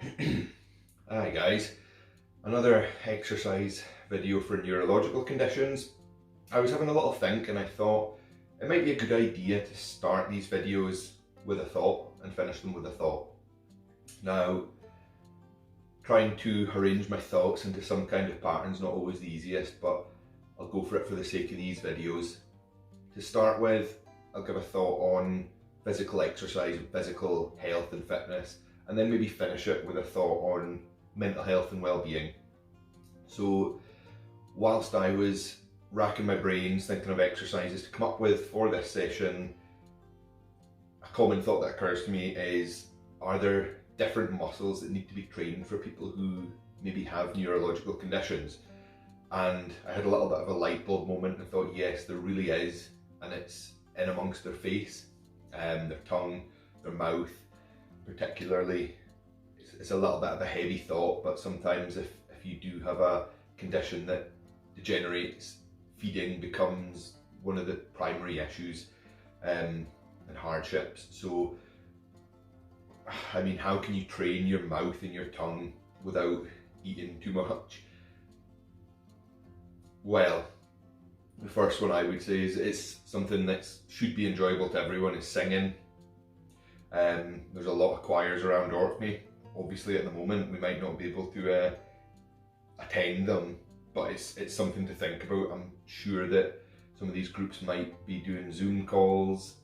Hi guys, another exercise video for neurological conditions. I was having a little think and I thought it might be a good idea to start these videos with a thought and finish them with a thought. Now, trying to arrange my thoughts into some kind of pattern is not always the easiest, but I'll go for it for the sake of these videos. To start with, I'll give a thought on physical exercise, physical health and fitness, and then maybe finish it with a thought on mental health and well-being. So whilst I was racking my brains thinking of exercises to come up with for this session, a common thought that occurs to me is, are there different muscles that need to be trained for people who maybe have neurological conditions? And I had a little bit of a light bulb moment and thought, yes, there really is, and it's in amongst their face, their tongue, their mouth, particularly. It's a little bit of a heavy thought, but sometimes if you do have a condition that degenerates, feeding becomes one of the primary issues and hardships. So, I mean, how can you train your mouth and your tongue without eating too much? Well, the first one I would say is it's something that should be enjoyable to everyone, is singing. There's a lot of choirs around Orkney. Obviously at the moment we might not be able to attend them, but it's something to think about. I'm sure that some of these groups might be doing Zoom calls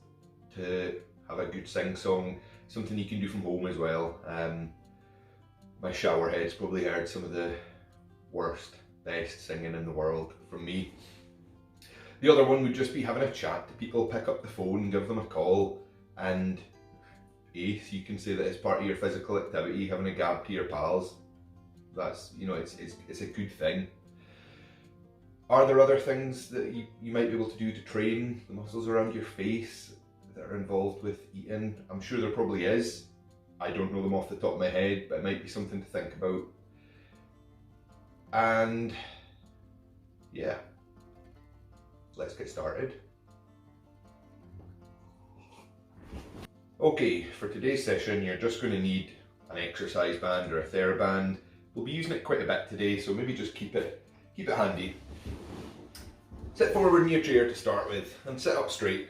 to have a good sing-song, something you can do from home as well. My shower head's probably heard some of the worst, best singing in the world from me. The other one would just be having a chat to people, pick up the phone, give them a call, and you can say that it's part of your physical activity, having a gab to your pals. That's, you know, it's a good thing. Are there other things that you might be able to do to train the muscles around your face that are involved with eating? I'm sure there probably is. I don't know them off the top of my head, but it might be something to think about. And yeah, let's get started. Okay, for today's session, you're just going to need an exercise band or a TheraBand. We'll be using it quite a bit today, so maybe just keep it handy. Sit forward in your chair to start with and sit up straight.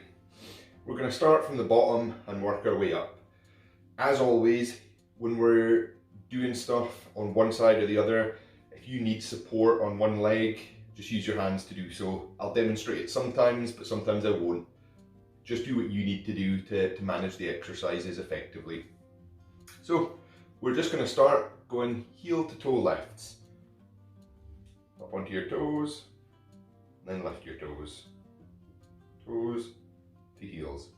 We're going to start from the bottom and work our way up. As always, when we're doing stuff on one side or the other, if you need support on one leg, just use your hands to do so. I'll demonstrate it sometimes, but sometimes I won't. Just do what you need to do to manage the exercises effectively. So we're just going to start going heel to toe lifts. Up onto your toes, then lift your toes. Toes to heels.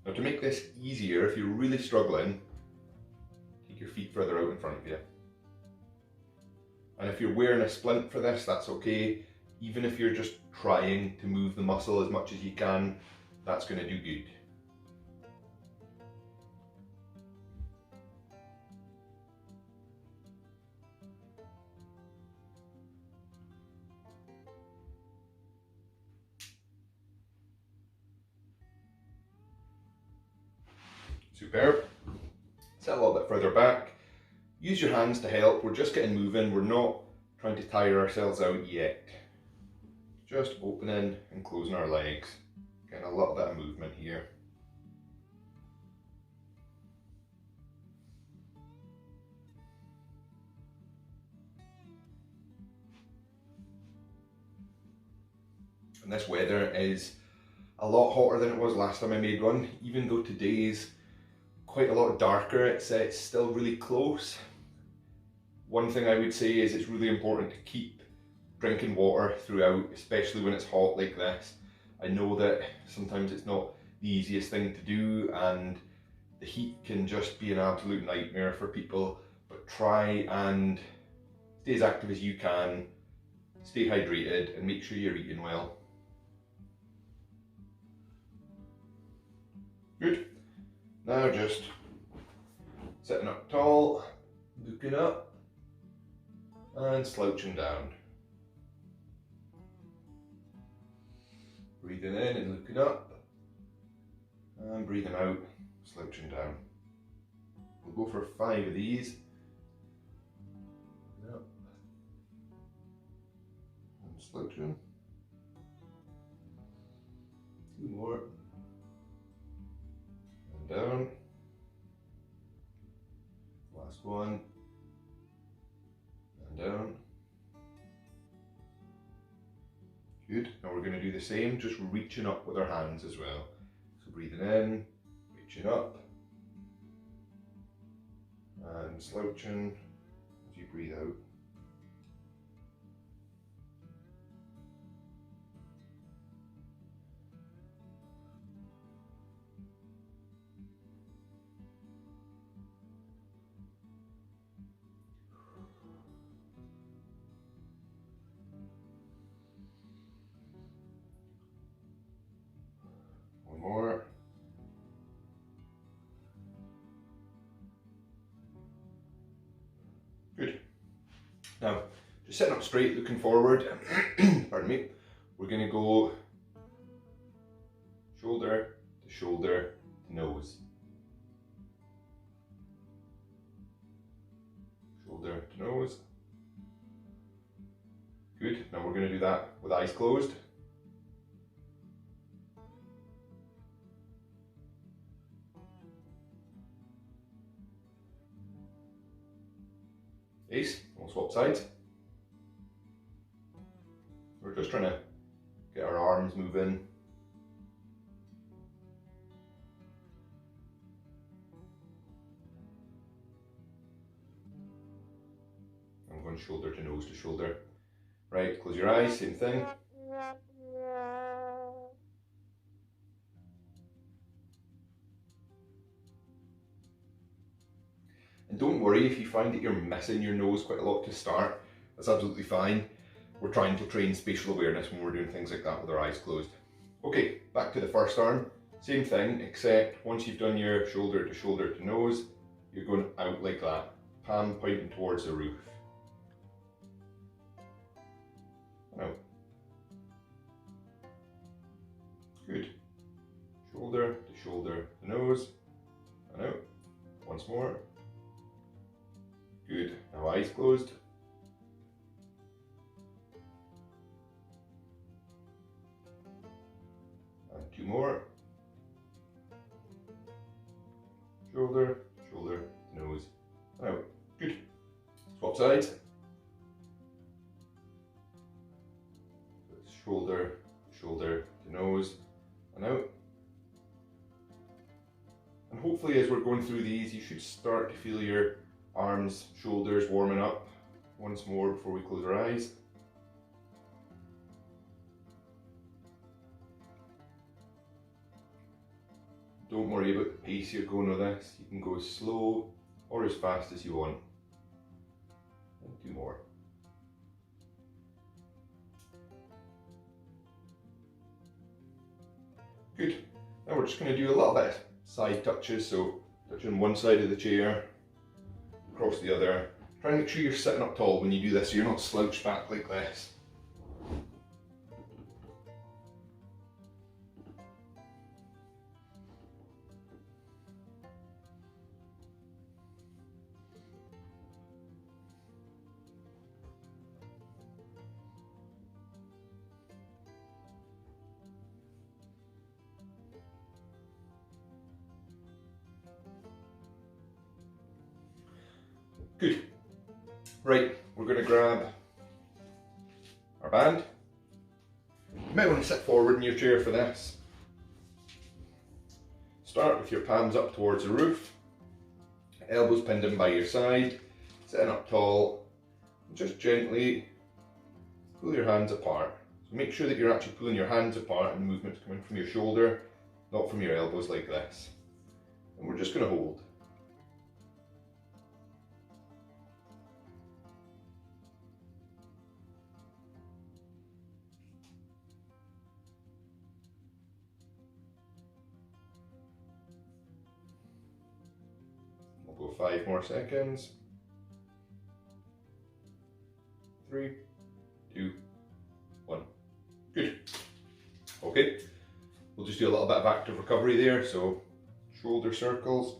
Now to make this easier, if you're really struggling, take your feet further out in front of you. And if you're wearing a splint for this, that's okay. Even if you're just trying to move the muscle as much as you can, that's going to do good. Superb. Sit a little bit further back. Use your hands to help. We're just getting moving. We're not trying to tire ourselves out yet. Just opening and closing our legs. Getting a little bit of movement here. And this weather is a lot hotter than it was last time I made one. Even though today's quite a lot darker, it's still really close. One thing I would say is it's really important to keep drinking water throughout, especially when it's hot like this. I know that sometimes it's not the easiest thing to do and the heat can just be an absolute nightmare for people, but try and stay as active as you can, stay hydrated and make sure you're eating well. Good. Now just sitting up tall, looking up and slouching down. Breathing in and looking up, and breathing out, slouching down. We'll go for 5 of these, slouching. 2 more. And down. Last one. And down. Good. Now we're going to do the same, just reaching up with our hands as well. So breathing in, reaching up, and slouching as you breathe out. One more. Good. Now, just sitting up straight, looking forward, pardon me, we're going to go shoulder to shoulder to nose. Shoulder to nose. Good. Now we're going to do that with eyes closed. Ace, we'll swap sides. We're just trying to get our arms moving. I'm going shoulder to nose to shoulder. Right, close your eyes, same thing. And don't worry if you find that you're missing your nose quite a lot to start, that's absolutely fine. We're trying to train spatial awareness when we're doing things like that with our eyes closed. Okay, back to the first arm. Same thing, except once you've done your shoulder to nose, you're going out like that, palm pointing towards the roof. Out. Good. Shoulder to nose, and out. Once more. Good. Now eyes closed. And 2 more. Shoulder to nose, and out. Good. Swap sides. Shoulder to nose, and out. And hopefully as we're going through these, you should start to feel your arms, shoulders warming up once more before we close our eyes. Don't worry about the pace you're going with this. You can go as slow or as fast as you want. And 2 more. Good. Now we're just going to do a little bit of side touches, so touching one side of the chair, across the other. Try and make sure you're sitting up tall when you do this so you're not slouched back like this. Good. Right, we're going to grab our band. You might want to sit forward in your chair for this. Start with your palms up towards the roof, elbows pinned in by your side, sitting up tall, and just gently pull your hands apart. So make sure that you're actually pulling your hands apart and the movement's coming from your shoulder, not from your elbows like this. And we're just going to hold. We'll go 5 more seconds. 3, 2, 1. Good. Okay, we'll just do a little bit of active recovery there. So shoulder circles.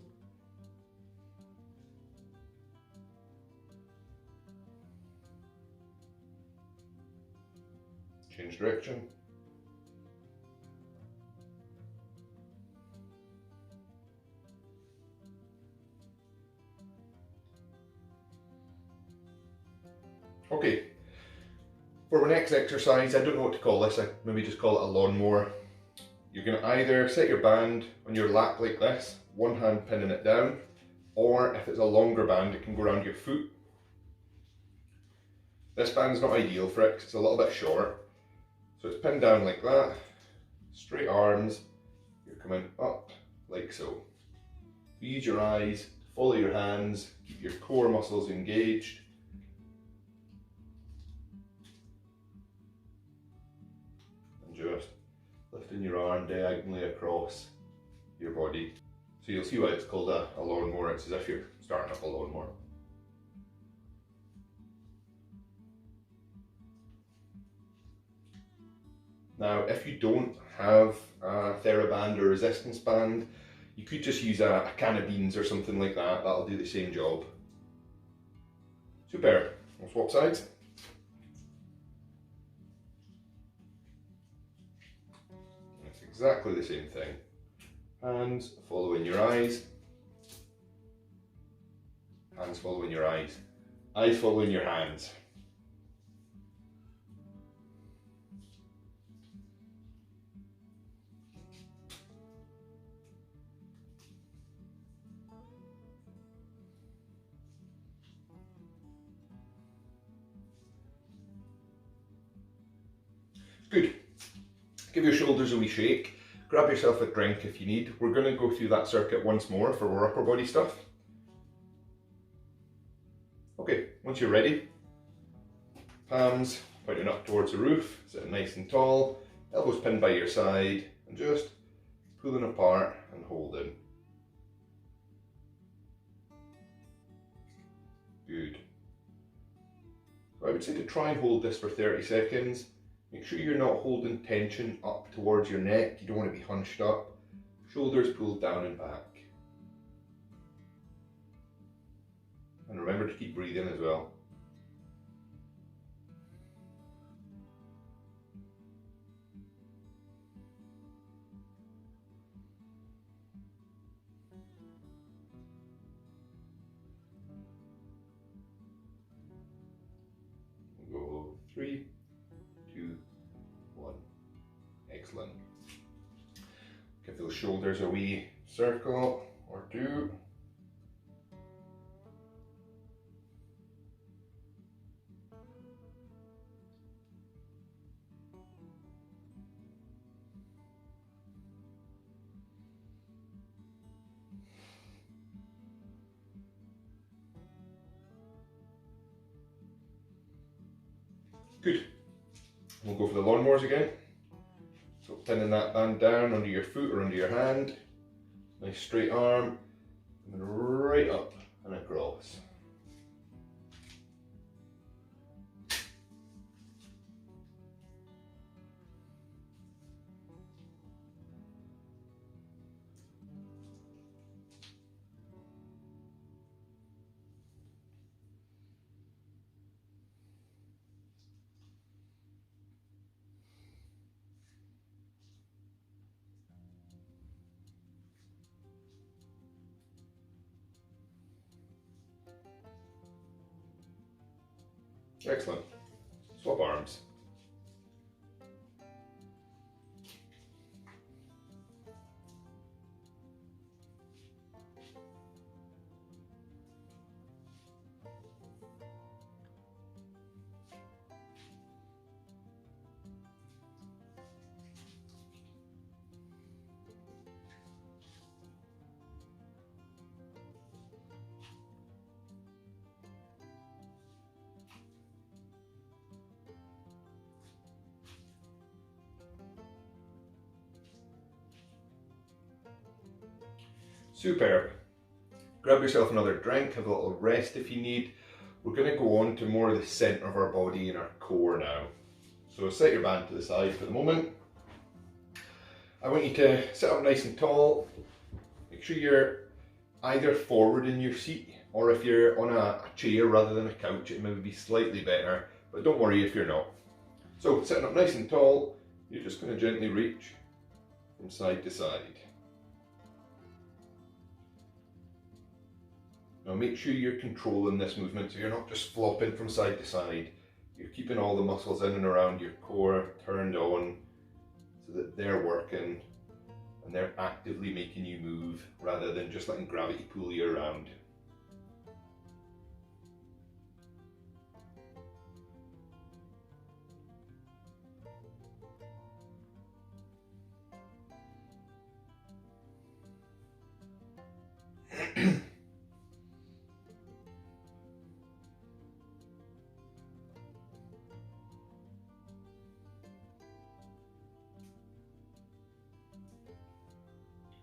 change direction. Okay, for our next exercise, I don't know what to call this, I maybe just call it a lawnmower. You're going to either set your band on your lap like this, one hand pinning it down, or if it's a longer band, it can go around your foot. This band's not ideal for it because it's a little bit short. So it's pinned down like that, straight arms, you're coming up like so. Use your eyes, follow your hands, keep your core muscles engaged. And just lifting your arm diagonally across your body. So you'll see why it's called a lawnmower. It's as if you're starting up a lawnmower. Now, if you don't have a TheraBand or resistance band, you could just use a can of beans or something like that. That'll do the same job. Super. We'll swap sides. It's exactly the same thing. Hands following your eyes. Hands following your eyes. Eyes following your hands. Good. Give your shoulders a wee shake. Grab yourself a drink if you need. We're going to go through that circuit once more for our upper body stuff. Okay, once you're ready, palms pointing up towards the roof, sitting nice and tall, elbows pinned by your side, and just pulling apart and holding. Good. So I would say to try and hold this for 30 seconds. Make sure you're not holding tension up towards your neck. You don't want to be hunched up. Shoulders pulled down and back. And remember to keep breathing as well. We'll go 3, 2, 1. Excellent. Give those shoulders a wee circle or two. Good. We'll go for the lawnmowers again. So pinning that band down under your foot or under your hand. Nice straight arm. And right up and across. Excellent. Swap arms. Superb. Grab yourself another drink, have a little rest if you need. We're going to go on to more of the centre of our body and our core now. So set your band to the side for the moment. I want you to sit up nice and tall. Make sure you're either forward in your seat, or if you're on a chair rather than a couch, it may be slightly better, but don't worry if you're not. So sitting up nice and tall, you're just going to gently reach from side to side. Now make sure you're controlling this movement so you're not just flopping from side to side. You're keeping all the muscles in and around your core turned on so that they're working and they're actively making you move rather than just letting gravity pull you around.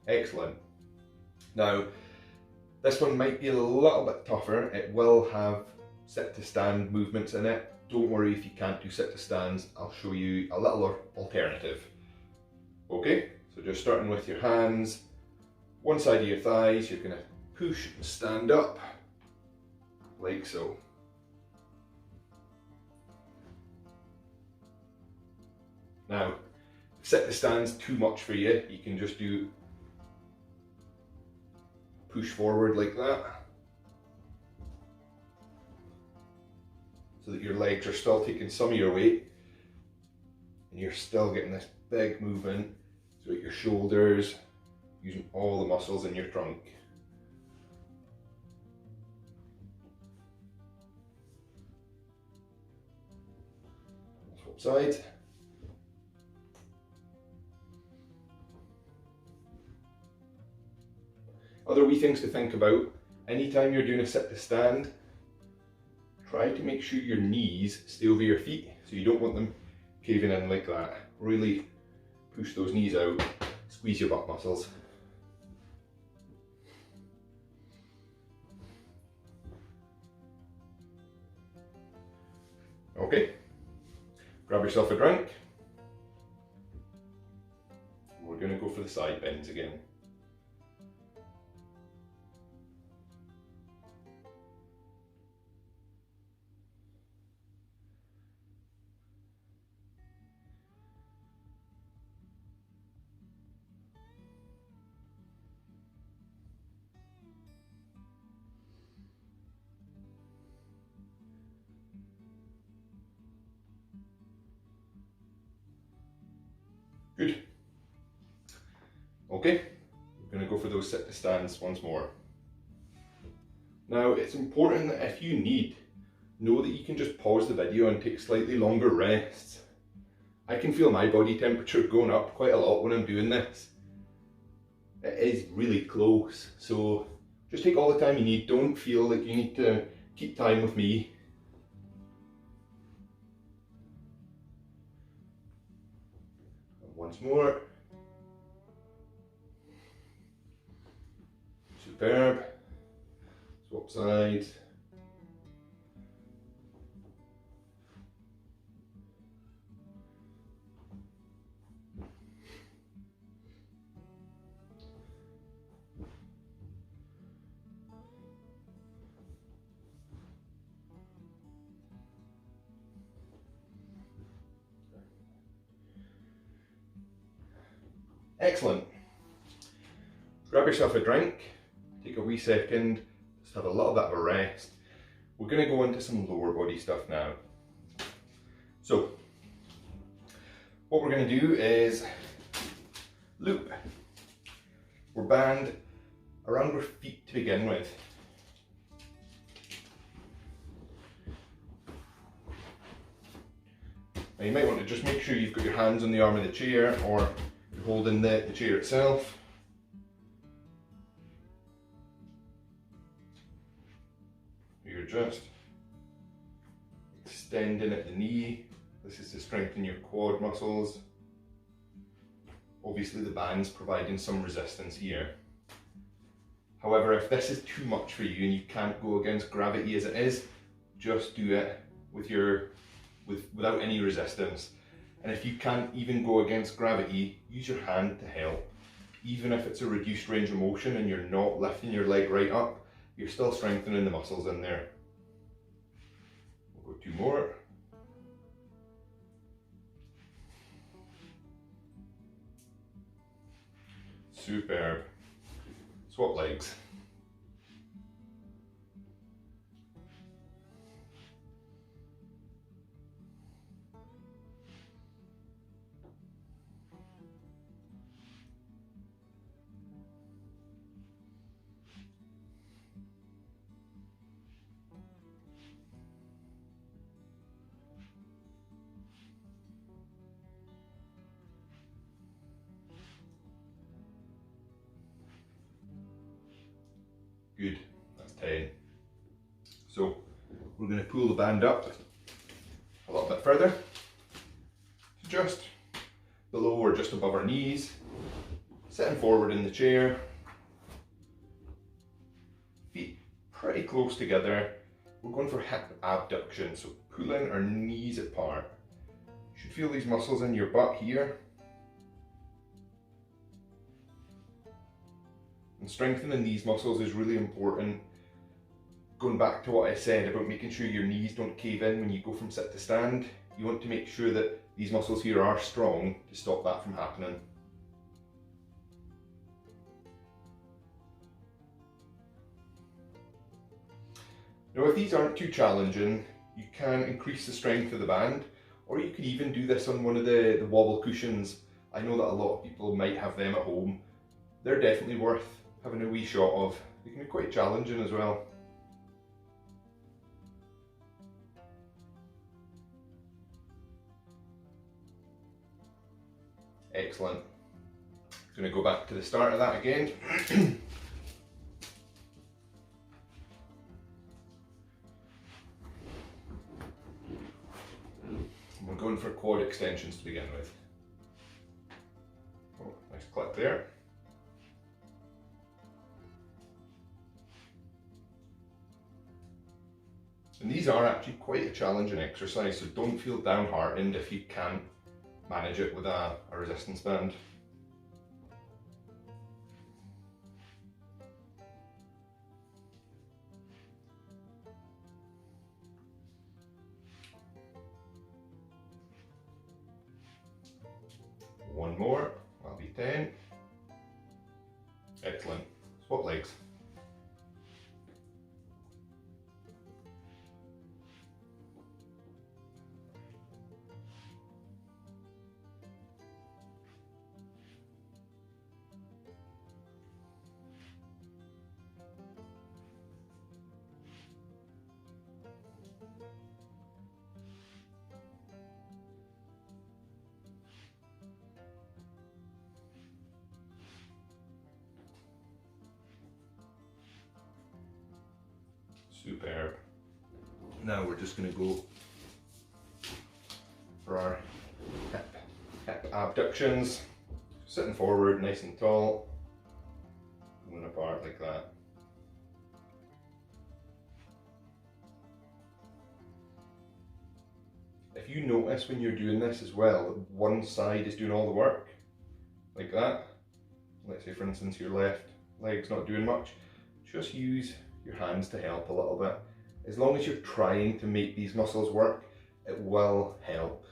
Excellent. Now, this one might be a little bit tougher. It will have sit to stand movements in it. Don't worry if you can't do sit to stands. I'll show you a little alternative. Okay, so just starting with your hands, one side of your thighs, you're going to push and stand up, like so. Now, if sit to stand's too much for you, you can just do push forward like that, so that your legs are still taking some of your weight and you're still getting this big movement throughout your shoulders, using all the muscles in your trunk. Swap sides. Other wee things to think about, anytime you're doing a sit to stand, try to make sure your knees stay over your feet, so you don't want them caving in like that. Really push those knees out, squeeze your butt muscles. Okay, grab yourself a drink. We're going to go for the side bends again. Good. Okay, we're going to go for those sit to stands once more. Now, it's important that if you know that you can just pause the video and take slightly longer rests. I can feel my body temperature going up quite a lot when I'm doing this. It is really close, so just take all the time you need. Don't feel like you need to keep time with me. Once more. Superb. Swap sides. Excellent. Grab yourself a drink, take a wee second, just have a little bit of a rest. We're going to go into some lower body stuff now. So, what we're going to do is loop. We're band around our feet to begin with. Now you might want to just make sure you've got your hands on the arm of the chair, or you're holding the chair itself. You're just extending at the knee. This is to strengthen your quad muscles. Obviously the band's providing some resistance here. However, if this is too much for you and you can't go against gravity as it is, just do it without any resistance. And if you can't even go against gravity, use your hand to help. Even if it's a reduced range of motion and you're not lifting your leg right up, you're still strengthening the muscles in there. We'll go two more. Superb. Swap legs. Good, that's 10. So we're going to pull the band up a little bit further, to just below or just above our knees, sitting forward in the chair, feet pretty close together. We're going for hip abduction, so pulling our knees apart. You should feel these muscles in your butt here. And strengthening these muscles is really important. Going back to what I said about making sure your knees don't cave in when you go from sit to stand, you want to make sure that these muscles here are strong to stop that from happening. Now, if these aren't too challenging, you can increase the strength of the band, or you could even do this on one of the wobble cushions. I know that a lot of people might have them at home. They're definitely worth having a wee shot of. They can be quite challenging as well. Excellent. Going to go back to the start of that again. We're going for quad extensions to begin with. Oh, nice click there. And these are actually quite a challenging exercise, so don't feel downhearted if you can't manage it with a resistance band. One more, that'll be 10. Excellent. Swap legs. Superb. Now we're just going to go for our hip abductions. Sitting forward nice and tall, going apart like that. If you notice when you're doing this as well, that one side is doing all the work, like that. Let's say for instance your left leg's not doing much, just use your hands to help a little bit. As long as you're trying to make these muscles work, it will help.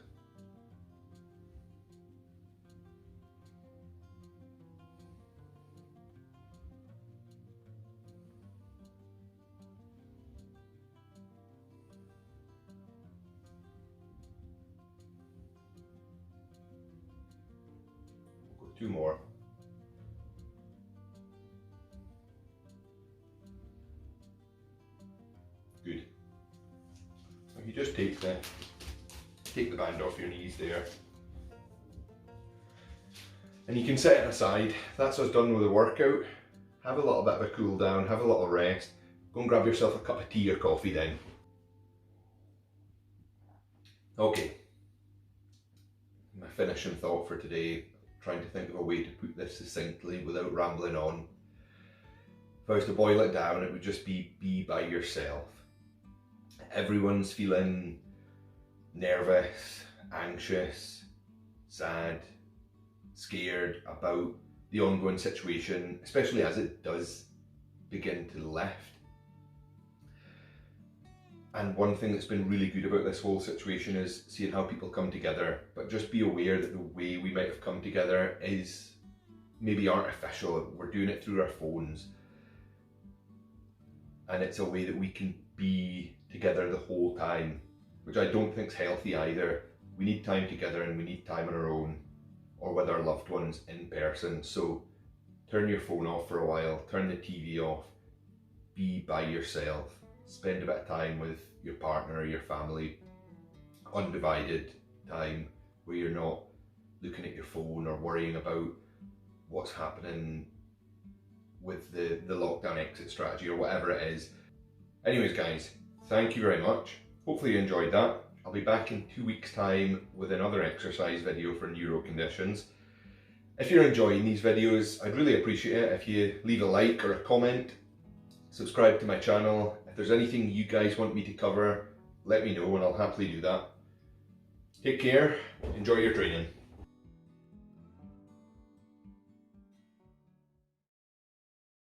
We'll go 2 more. Good. So you just take the band off your knees there. And you can set it aside. That's us done with the workout. Have a little bit of a cool down, have a little rest. Go and grab yourself a cup of tea or coffee then. Okay. My finishing thought for today, trying to think of a way to put this succinctly without rambling on. If I was to boil it down, it would just be by yourself. Everyone's feeling nervous, anxious, sad, scared about the ongoing situation, especially as it does begin to lift. And one thing that's been really good about this whole situation is seeing how people come together, but just be aware that the way we might have come together is maybe artificial. We're doing it through our phones. And it's a way that we can be together the whole time, which I don't think is healthy either. We need time together and we need time on our own or with our loved ones in person. So turn your phone off for a while, turn the TV off, be by yourself, spend a bit of time with your partner or your family, undivided time where you're not looking at your phone or worrying about what's happening with the lockdown exit strategy or whatever it is. Anyways guys, thank you very much. Hopefully you enjoyed that. I'll be back in 2 weeks time with another exercise video for neuro conditions. If you're enjoying these videos, I'd really appreciate it if you leave a like or a comment, subscribe to my channel. If there's anything you guys want me to cover, let me know and I'll happily do that. Take care, enjoy your training.